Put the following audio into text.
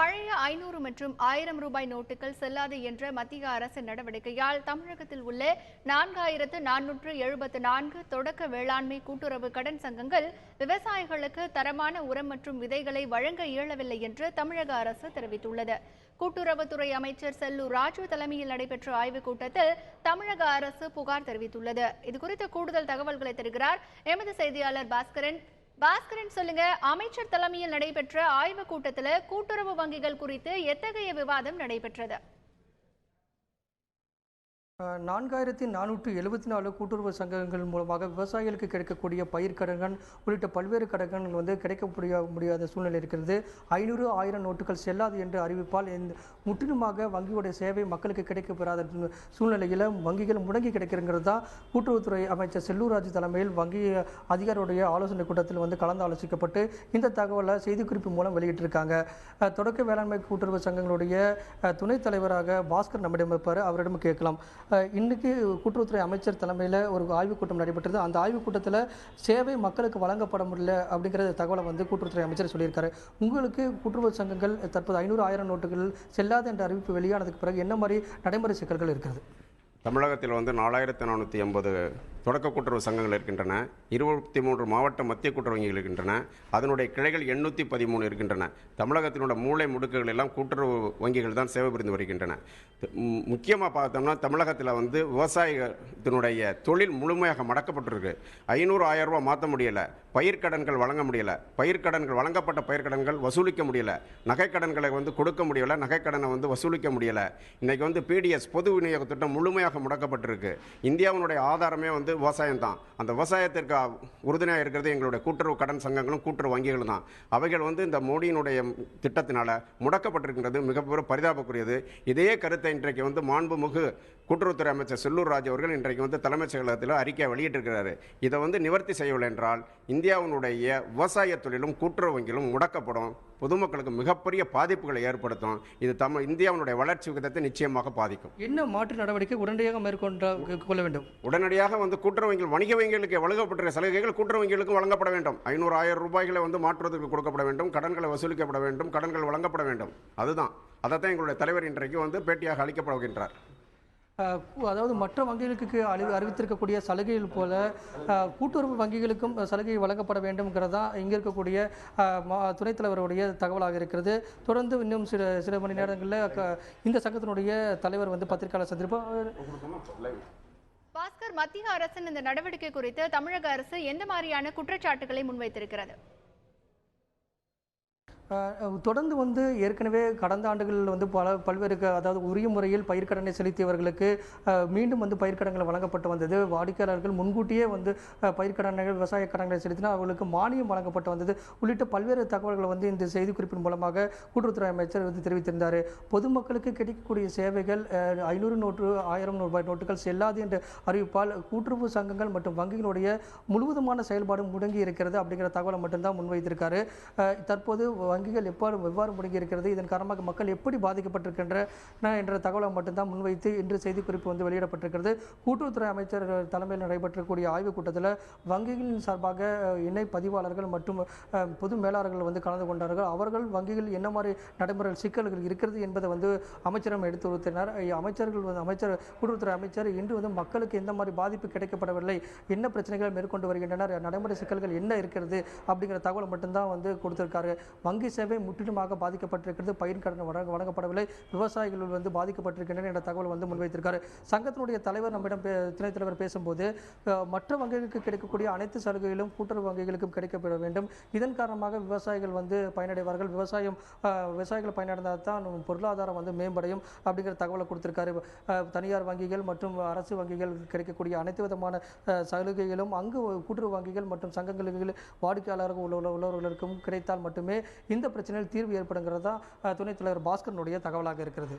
பழைய 500 மற்றும் 1000 ரூபாய் நோட்டுகள் செல்லாது என்ற மத்திய அரசின் நடவடிக்கையால் தமிழகத்தில் உள்ள 4474 தொடக்க வேளாண்மை கூட்டுறவு கடன் சங்கங்கள் விவசாயிகளுக்கு தரமான உரம் மற்றும் விதைகளை வழங்க இயலவில்லை என்று தமிழக அரசு தெரிவித்துள்ளது. கூட்டுறவுத்துறை அமைச்சர் செல்லூர் ராஜு தலைமையில் நடைபெற்ற ஆய்வுக் கூட்டத்தில் தமிழக அரசு புகார் தெரிவித்துள்ளது. இதுகுறித்த கூடுதல் தகவல்களை தருகிறார் எமது செய்தியாளர் பாஸ்கரன். சொல்லுங்க, அமைச்சர் தலைமையில் நடைபெற்ற ஆய்வுக் கூட்டத்தில் கூட்டுறவு வங்கிகள் குறித்து எத்தகைய விவாதம் நடைபெற்றது? 4474 கூட்டுறவு சங்கங்கள் மூலமாக விவசாயிகளுக்கு கிடைக்கக்கூடிய பயிர்க்கடன் உள்ளிட்ட பல்வேறு கடன்கள் கிடைக்க முடியாத சூழ்நிலை இருக்கிறது. 500, 1000 நோட்டுகள் செல்லாது என்று அறிவிப்பால் முற்றிலுமாக வங்கியுடைய சேவை மக்களுக்கு கிடைக்கப்பெறாத சூழ்நிலையில் வங்கிகள் முடங்கி கிடைக்கிறது தான் கூட்டுறவுத்துறை அமைச்சர் செல்லூர் ராஜு தலைமையில் வங்கி அதிகாரியுடைய ஆலோசனை கூட்டத்தில் கலந்து ஆலோசிக்கப்பட்டு இந்த தகவலை செய்திக்குறிப்பு மூலம் வெளியிட்டிருக்காங்க. தொடக்க வேளாண்மை கூட்டுறவு சங்கங்களுடைய துணைத் தலைவராக பாஸ்கர் நம்மிடம் இருப்பார், அவரிடம் கேட்கலாம். இன்னைக்கு கூட்டுறவுத்துறை அமைச்சர் தலைமையில் ஒரு ஆய்வுக் கூட்டம் நடைபெற்றது. அந்த ஆய்வுக் கூட்டத்தில் சேவை மக்களுக்கு வழங்கப்பட முடியல அப்படிங்கிற தகவலை கூட்டுறவுத்துறை அமைச்சர் சொல்லியிருக்காரு. உங்களுக்கு கூட்டுறவு சங்கங்கள் தற்போது 500, 1000 நோட்டுகள் செல்லாது என்ற அறிவிப்பு வெளியானதுக்கு பிறகு என்ன மாதிரி நடைமுறை சிக்கல்கள் இருக்கிறது? தமிழகத்தில் 4480 தொடக்க கூட்டுறவு சங்கங்கள் இருக்கின்றன. 23 மாவட்ட மத்திய கூட்டுறவு வங்கிகள் இருக்கின்றன. அதனுடைய கிளைகள் 813 இருக்கின்றன. தமிழகத்தினுடைய மூளை முடுக்குகள் எல்லாம் கூட்டுறவு வங்கிகள் தான் சேவை புரிந்து வருகின்றன. முக்கியமாக பார்த்தோம்னா தமிழகத்தில் விவசாயத்தினுடைய தொழில் முழுமையாக மடக்கப்பட்டிருக்கு. 500, 1000 ரூபா மாற்ற முடியலை. பயிர்க்கடன்கள் வழங்க முடியலை. பயிர்க்கடன்கள் வழங்கப்பட்ட பயிர்க்கடன்கள் வசூலிக்க முடியலை. நகைக்கடன்களை கொடுக்க முடியலை. நகைக்கடனை வசூலிக்க முடியலை. இன்றைக்கி பிடிஎஸ் பொது விநியோக திட்டம் முழுமையாக முடக்கப்பட்டிருக்கு. இந்தியாவினுடைய ஆதாரமே விவசாயம் தான். அந்த விவசாயத்திற்கு உறுதுணையாக இருக்கிறது எங்களுடைய கூட்டுறவு கடன் சங்கங்களும் கூட்டுறவு வங்கிகளும் தான். அவைகள் இந்த மோடியினுடைய திட்டத்தினால முடக்கப்பட்டிருக்கின்றது மிகப்பெரிய பரிதாபக்குரியது. இதே கருத்தை இன்றைக்கு மாண்புமிகு கூட்டுறவுத்துறை அமைச்சர் செல்லூர் ராஜு அவர்கள் இன்றைக்கு தலைமைச் செயலகத்தில் அறிக்கை வெளியிட்டிருக்கிறார். இதை நிவர்த்தி செய்யவில்லை என்றால் இந்தியாவினுடைய விவசாய தொழிலும் கூட்டுறவு வங்கிகளும் முடக்கப்படும். பொதுமக்களுக்கு மிகப்பெரிய பாதிப்புகளை ஏற்படுத்தும். இது இந்தியாவினுடைய வளர்ச்சி விகிதத்தை நிச்சயமாக பாதிக்கும். என்ன மாற்று நடவடிக்கை உடனடியாக மேற்கொள்ள வேண்டும்? உடனடியாக கூட்டுறவு வங்கிகள் வணிக வங்கிகளுக்கு வழங்கப்பட்ட சலுகைகள் கூட்டுறவு வங்கிகளுக்கும் வழங்கப்பட வேண்டும். 500, 1000 ரூபாய்களை மாற்றுவதற்கு கொடுக்கப்பட வேண்டும். கடன்களை வசூலிக்கப்பட வேண்டும். கடன்கள் வழங்கப்பட வேண்டும். அதுதான் அதைத்தான் எங்களுடைய தலைவர் இன்றைக்கு பேட்டியாக அளிக்கப்படுகின்றார். அதாவது மற்ற வங்கிகளுக்கு அறிவித்திருக்கக்கூடிய சலுகைகள் போல கூட்டுறவு வங்கிகளுக்கும் சலுகை வழங்கப்பட வேண்டும்ங்கிறதா இங்கே இருக்கக்கூடிய துணைத் தலைவருடைய தகவலாக இருக்கிறது. தொடர்ந்து இன்னும் சில மணி நேரங்களில் இந்த சங்கத்தினுடைய தலைவர் பத்திரிகையாளர் சந்திப்பார். பாஸ்கர், மத்திய அரசின் இந்த நடவடிக்கை குறித்து தமிழக அரசு எந்த மாதிரியான குற்றச்சாட்டுகளை முன்வைத்திருக்கிறது? தொடர்ந்து ஏற்கனவே கடந்த ஆண்டுகளில் பல்வேறு அதாவது உரிய முறையில் பயிர்க்கடனை செலுத்தியவர்களுக்கு மீண்டும் பயிர்க்கடன்கள் வழங்கப்பட்டு வந்தது. வாடிக்கையாளர்கள் முன்கூட்டியே பயிர்க்கடன்கள் விவசாய கடன்களை செலுத்தினா அவர்களுக்கு மானியம் வழங்கப்பட்டு வந்தது உள்ளிட்ட பல்வேறு தகவல்களை இந்த செய்திக்குறிப்பின் மூலமாக கூட்டுறவுத்துறை அமைச்சர் தெரிவித்திருந்தார். பொதுமக்களுக்கு கிடைக்கக்கூடிய சேவைகள் 500 நோட்டு 1000 ரூபாய் நோட்டுகள் செல்லாது என்ற அறிவிப்பால் கூட்டுறவு சங்கங்கள் மற்றும் வங்கிகளுடைய முழுவதுமான செயல்பாடு முடங்கி இருக்கிறது அப்படிங்கிற தகவலை மட்டும்தான் முன்வைத்திருக்காரு. தற்போது வங்கிகள் எவ்வாறு முடங்கி இருக்கிறது, இதன் காரணமாக மக்கள் எப்படி பாதிக்கப்பட்டிருக்கின்றன என்ற தகவலை மட்டும்தான் முன்வைத்து இன்று செய்திக்குறிப்பு வெளியிடப்பட்டிருக்கிறது. கூட்டுறவுத்துறை அமைச்சர் தலைமையில் நடைபெற்றக்கூடிய ஆய்வுக் கூட்டத்தில் வங்கிகளின் சார்பாக இணை பதிவாளர்கள் மற்றும் பொது மேலாளர்கள் கலந்து கொண்டார்கள். அவர்கள் வங்கிகள் என்ன மாதிரி நடைமுறை சிக்கல்கள் இருக்கிறது என்பதை அமைச்சரிடம் எடுத்து உரைத்தினார். கூட்டுறவுத்துறை அமைச்சர் இன்று மக்களுக்கு எந்த மாதிரி பாதிப்பு கிடைக்கப்படவில்லை, என்ன பிரச்சனைகள் மேற்கொண்டு வருகின்றனர், நடைமுறை சிக்கல்கள் என்ன இருக்கிறது அப்படிங்கிற தகவலை மட்டும்தான் கொடுத்திருக்காரு. வங்கி சேவை முற்றிலுமாக பாதிக்கப்பட்டிருக்கிறது. பயிர்க்கடன் வழங்கப்படவில்லை. விவசாயிகள் பாதிக்கப்பட்டிருக்கின்றனர் என்ற தகவல் முன்வைத்திருக்காரு. சங்கத்தினுடைய தலைவர் நம்மிடம் துணைத் தலைவர் பேசும்போது மற்ற வங்கிகளுக்கு கிடைக்கக்கூடிய அனைத்து சலுகைகளும் கூட்டுறவு வங்கிகளுக்கும் கிடைக்கப்பட வேண்டும். இதன் காரணமாக விவசாயிகள் பயனடைவார்கள். விவசாயிகள் பயனடைந்தால் தான் பொருளாதாரம் மேம்படையும் அப்படிங்கிற தகவலை கொடுத்திருக்காரு. தனியார் வங்கிகள் மற்றும் அரசு வங்கிகள் கிடைக்கக்கூடிய அனைத்து விதமான சலுகைகளும் அங்கு கூட்டுறவு வங்கிகள் மற்றும் சங்கங்களுக்கு வாடிக்கையாளர்கள் உள்ளவர்களுக்கும் கிடைத்தால் மட்டுமே இந்த பிரச்சனையில் தீர்வு ஏற்படுங்கிறதா துணைத் தலைவர் பாஸ்கரனுடைய தகவலாக இருக்கிறது.